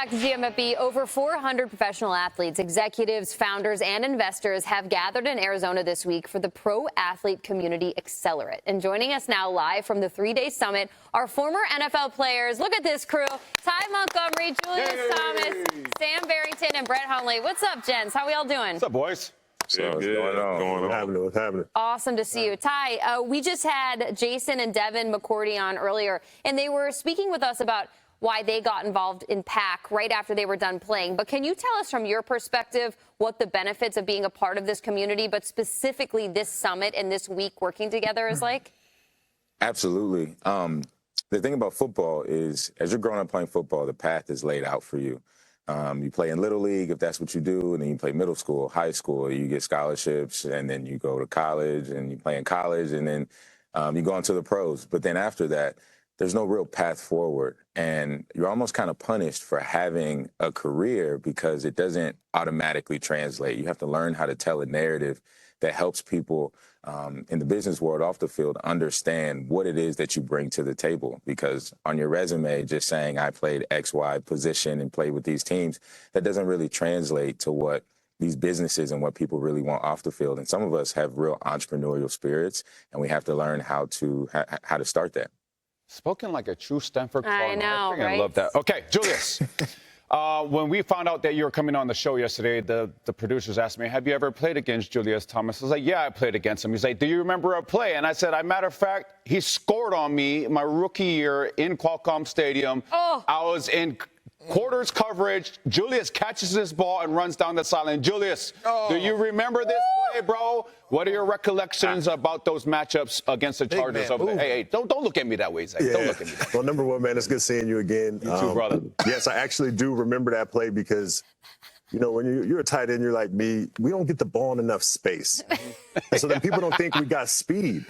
back to GMFB. Over 400 professional athletes, executives, founders, and investors have gathered in Arizona this week for the Pro Athlete Community Accelerate. And joining us now live from the three-day summit are former NFL players. Look at this crew. Ty Montgomery, Julius Thomas, Sam Barrington, and Brett Hundley. What's up, gents? How we all doing? What's up, boys? So what's going on? What's happening? Awesome to see you. Ty, we just had Jason and Devin McCourty on earlier, and they were speaking with us about why they got involved in PAC right after they were done playing. But can you tell us from your perspective what the benefits of being a part of this community, but specifically this summit and this week working together is like? Absolutely. The thing about football is, as you're growing up playing football, the path is laid out for you. You play in Little League, if that's what you do, and then you play middle school, high school, you get scholarships, and then you go to college, and you play in college, and then you go into the pros. But then after that, there's no real path forward, and you're almost kind of punished for having a career because it doesn't automatically translate. You have to learn how to tell a narrative that helps people in the business world off the field understand what it is that you bring to the table. Because on your resume, just saying I played XY position and played with these teams, that doesn't really translate to what these businesses and what people really want off the field. And some of us have real entrepreneurial spirits, and we have to learn how to start that. Spoken like a true Stanford Cardinal. I know, right? I love that. Okay, Julius. When we found out that you were coming on the show yesterday, the producers asked me, have you ever played against Julius Thomas? I was like, yeah, I played against him. He's like, do you remember a play? And I said, as a matter of fact, he scored on me my rookie year in Qualcomm Stadium. Oh. I was in quarters coverage. Julius catches this ball and runs down the sideline. Julius, do you remember this play, bro? What are your recollections about those matchups against the Chargers over there? Hey, don't look at me that way, Zach. Yeah. Don't look at me that way. Well, number one, man, it's good seeing you again. You too, brother. Yes, I actually do remember that play because, you know, when you're a tight end, you're like me, we don't get the ball in enough space. And so then people don't think we got speed.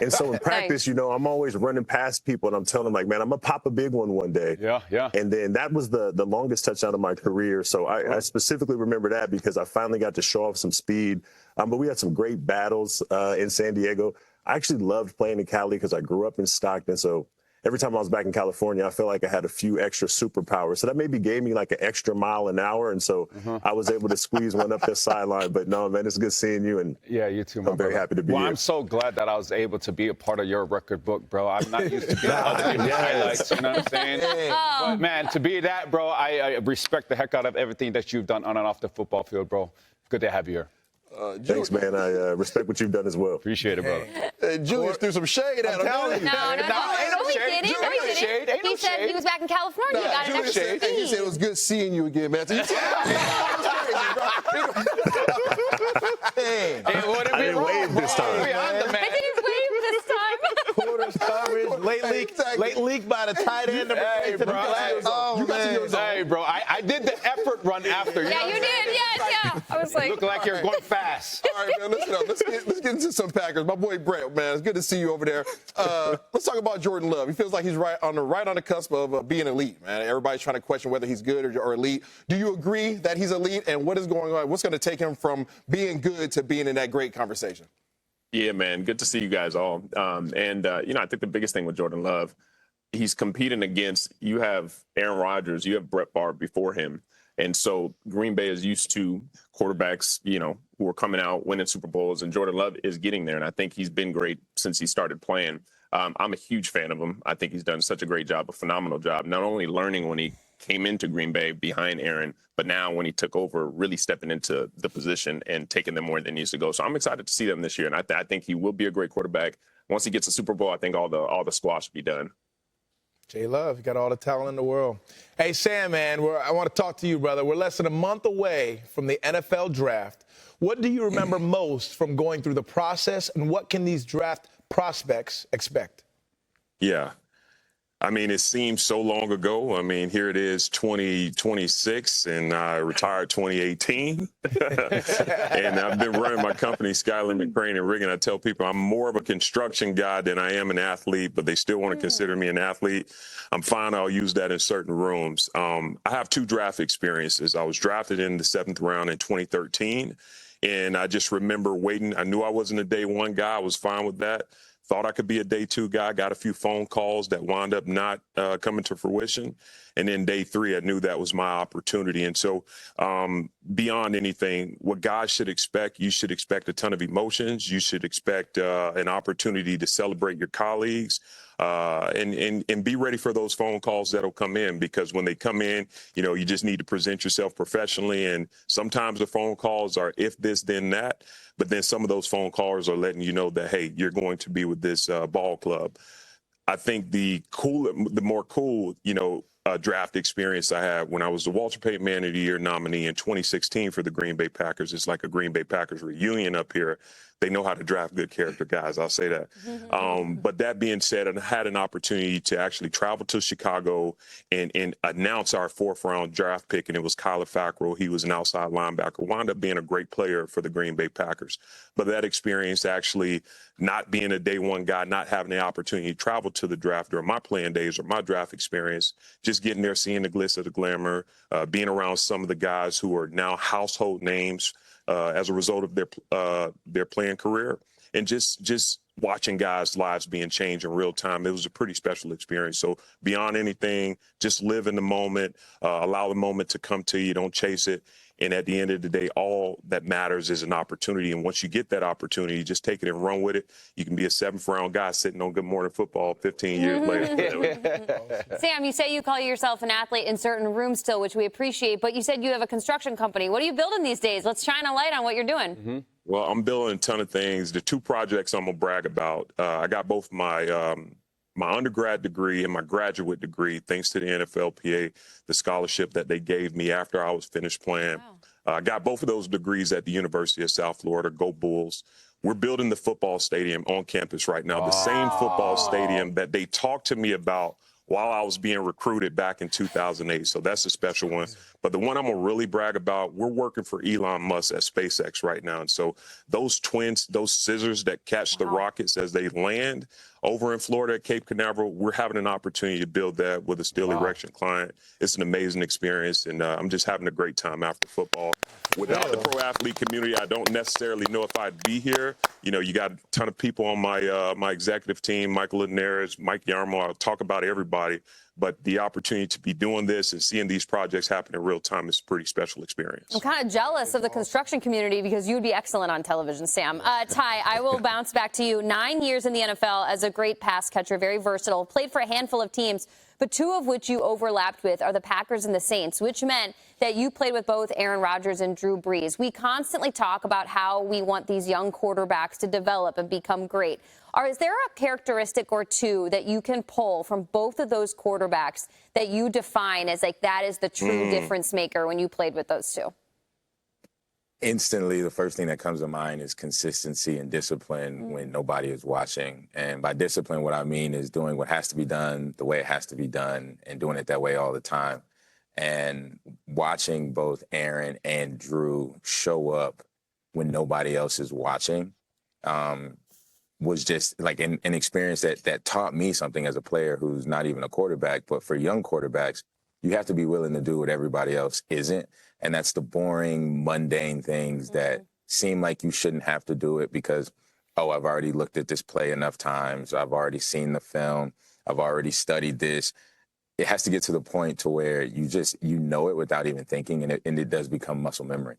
And so in practice, you know, I'm always running past people and I'm telling them, like, man, I'm going to pop a big one day. Yeah. And then that was the longest touchdown of my career. So I specifically remember that because I finally got to show off some speed. But we had some great battles in San Diego. I actually loved playing in Cali because I grew up in Stockton. So every time I was back in California, I felt like I had a few extra superpowers. So that maybe gave me like an extra mile an hour. And so I was able to squeeze one up the sideline. But no, man, it's good seeing you. And yeah, you too, I'm very happy to be here. I'm so glad that I was able to be a part of your record book, bro. I'm not used to being other people's highlights, you know what I'm saying? But, man, to be that, bro, I respect the heck out of everything that you've done on and off the football field, bro. Good to have you here. Thanks, man. I respect what you've done as well. Appreciate it, brother. Julius threw some shade at him. No, he didn't. He said he was back in California. He got an extra speed. He said it was good seeing you again, man. So you I didn't wave this time. I didn't wave this time. Quarters coverage, late leak by the tight end. Hey, bro. Hey, bro. I did the effort run after you. Yeah, you did. Yeah. I was like, Look like you're going fast. All right, man, listen up. Let's get into some Packers. My boy Brett, man, it's good to see you over there. Let's talk about Jordan Love. He feels like he's right on the cusp of being elite, man. Everybody's trying to question whether he's good or elite. Do you agree that he's elite, and what is going on? What's going to take him from being good to being in that great conversation? Yeah, man. Good to see you guys all. I think the biggest thing with Jordan Love, he's competing against, you have Aaron Rodgers, you have Brett Favre before him. And so Green Bay is used to quarterbacks, who are coming out winning Super Bowls, and Jordan Love is getting there. And I think he's been great since he started playing. I'm a huge fan of him. I think he's done such a great job, a phenomenal job, not only learning when he came into Green Bay behind Aaron, but now when he took over, really stepping into the position and taking them where they needs to go. So I'm excited to see them this year. And I think he will be a great quarterback. Once he gets a Super Bowl, I think all the squash will be done. J Love, you got all the talent in the world. Hey, Sam, man, I want to talk to you, brother. We're less than a month away from the NFL draft. What do you remember most from going through the process, and what can these draft prospects expect? Yeah. I mean, it seems so long ago. I mean, here it is, 2026, and I retired 2018. And I've been running my company, Skyler McCrane and Riggin. I tell people I'm more of a construction guy than I am an athlete, but they still want to consider me an athlete. I'm fine. I'll use that in certain rooms. I have 2 draft experiences. I was drafted in the 7th round in 2013, and I just remember waiting. I knew I wasn't a day one guy. I was fine with that. Thought I could be a day 2 guy. Got a few phone calls that wound up not coming to fruition. And then day 3, I knew that was my opportunity. And so beyond anything, what guys should expect, you should expect a ton of emotions. You should expect an opportunity to celebrate your colleagues. And be ready for those phone calls that'll come in, because when they come in, you just need to present yourself professionally. And sometimes the phone calls are if this, then that. But then some of those phone calls are letting you know that, hey, you're going to be with this ball club. I think the more cool, draft experience I had when I was the Walter Payton Man of the Year nominee in 2016 for the Green Bay Packers. It's like a Green Bay Packers reunion up here. They know how to draft good character guys. I'll say that. But that being said, I had an opportunity to actually travel to Chicago and announce our 4th-round draft pick, and it was Kyler Fackrell. He was an outside linebacker, wound up being a great player for the Green Bay Packers. But that experience, actually not being a day 1 guy, not having the opportunity to travel to the draft during my playing days or my draft experience, just getting there, seeing the glitz of the glamour, being around some of the guys who are now household names as a result of their playing career, and just watching guys' lives being changed in real time. It was a pretty special experience. So beyond anything, just live in the moment, allow the moment to come to you, don't chase it. And at the end of the day, all that matters is an opportunity. And once you get that opportunity, just take it and run with it. You can be a 7th-round guy sitting on Good Morning Football 15 years later. Sam, you say you call yourself an athlete in certain rooms still, which we appreciate, but you said you have a construction company. What are you building these days? Let's shine a light on what you're doing. Well, I'm building a ton of things. The 2 projects I'm going to brag about, I got both my undergrad degree and my graduate degree, thanks to the NFLPA, the scholarship that they gave me after I was finished playing. Wow. I got both of those degrees at the University of South Florida. Go Bulls. We're building the football stadium on campus right now, the same football stadium that they talked to me about while I was being recruited back in 2008. So that's a special one. But the one I'm going to really brag about, we're working for Elon Musk at SpaceX right now. And so those twins, those scissors that catch the rockets as they land over in Florida at Cape Canaveral, we're having an opportunity to build that with a steel erection client. It's an amazing experience, and I'm just having a great time after football. Without the pro athlete community, I don't necessarily know if I'd be here. You got a ton of people on my executive team, Michael Linares, Mike Yarmo. I'll talk about everybody. But the opportunity to be doing this and seeing these projects happen in real time is a pretty special experience. I'm kind of jealous of the construction community because you would be excellent on television, Sam. Ty, I will bounce back to you. 9 years in the NFL as a great pass catcher, very versatile, played for a handful of teams, but 2 of which you overlapped with are the Packers and the Saints, which meant that you played with both Aaron Rodgers and Drew Brees. We constantly talk about how we want these young quarterbacks to develop and become great. Is there a characteristic or 2 that you can pull from both of those quarterbacks that you define as like that is the true difference maker when you played with those 2? Instantly, the first thing that comes to mind is consistency and discipline when nobody is watching. And by discipline, what I mean is doing what has to be done the way it has to be done and doing it that way all the time. And watching both Aaron and Drew show up when nobody else is watching was just like an experience that taught me something as a player who's not even a quarterback. But for young quarterbacks, you have to be willing to do what everybody else isn't. And that's the boring, mundane things that seem like you shouldn't have to do it because, I've already looked at this play enough times. I've already seen the film. I've already studied this. It has to get to the point to where you know it without even thinking, and it does become muscle memory.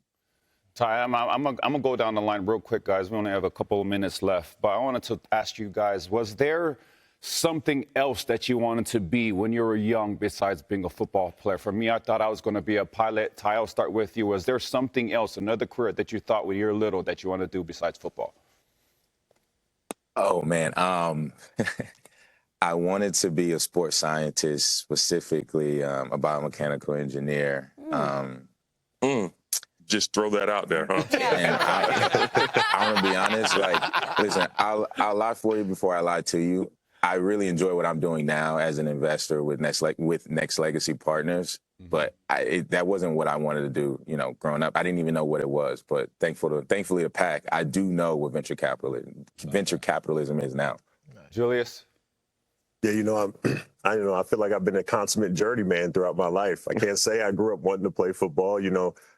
Ty, I'm gonna go down the line real quick, guys. We only have a couple of minutes left, but I wanted to ask you guys, was there something else that you wanted to be when you were young besides being a football player? For me, I thought I was going to be a pilot. Ty, I'll start with you. Was there something else, another career that you thought when you were little that you want to do besides football? Oh, man. I wanted to be a sports scientist, specifically a biomechanical engineer. Just throw that out there, huh? And I want to be honest. Like, listen, I'll lie for you before I lie to you. I really enjoy what I'm doing now as an investor with Next Legacy Partners, but that wasn't what I wanted to do. Growing up, I didn't even know what it was. But thankfully, a PAC, I do know what venture capitalism is now. Julius? Yeah, I feel like I've been a consummate journeyman throughout my life. I can't say I grew up wanting to play football.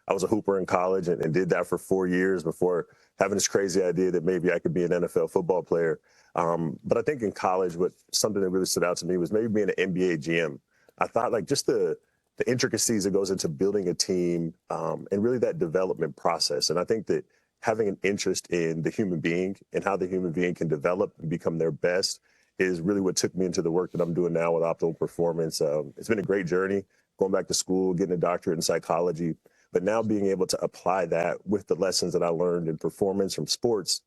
I was a hooper in college and did that for 4 years before having this crazy idea that maybe I could be an NFL football player. But I think in college, something that really stood out to me was maybe being an NBA GM. I thought like just the intricacies that goes into building a team and really that development process. And I think that having an interest in the human being and how the human being can develop and become their best is really what took me into the work that I'm doing now with Optimal Performance. It's been a great journey, going back to school, getting a doctorate in psychology, but now being able to apply that with the lessons that I learned in performance from sports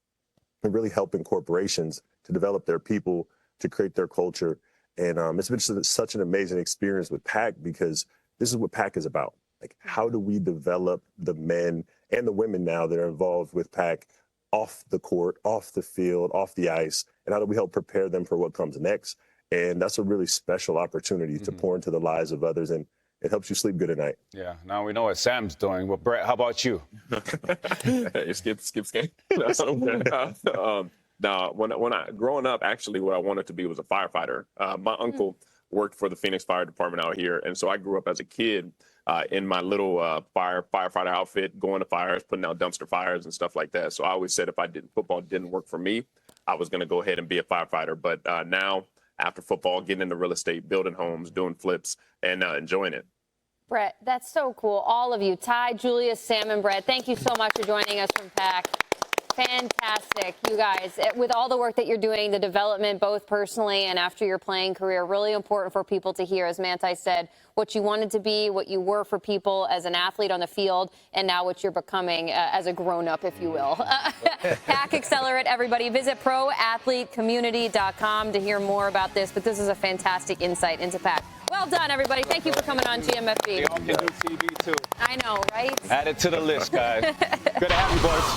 and really helping corporations to develop their people, to create their culture. And it's been such an amazing experience with PAC because this is what PAC is about. Like, how do we develop the men and the women now that are involved with PAC off the court, off the field, off the ice, and how do we help prepare them for what comes next? And that's a really special opportunity to pour into the lives of others, and it helps you sleep good at night. Yeah, now we know what Sam's doing. Well, Brett, how about you? Hey, skip. Now, when I growing up, actually, what I wanted to be was a firefighter. My uncle worked for the Phoenix Fire Department out here, and so I grew up as a kid in my little firefighter outfit, going to fires, putting out dumpster fires and stuff like that. So I always said if football didn't work for me, I was going to go ahead and be a firefighter. But now, after football, getting into real estate, building homes, doing flips, and enjoying it. Brett, that's so cool. All of you, Ty, Julius, Sam, and Brett, thank you so much for joining us from PAC. Fantastic, you guys. With all the work that you're doing, the development, both personally and after your playing career, really important for people to hear, as Manti said, what you wanted to be, what you were for people as an athlete on the field, and now what you're becoming as a grown-up, if you will. PAC Accelerate, everybody. Visit proathletecommunity.com to hear more about this, but this is a fantastic insight into PAC. Well done, everybody. Thank you for coming on GMFB. They all can do TV, too. I know, right? Add it to the list, guys. Good to have you, boys.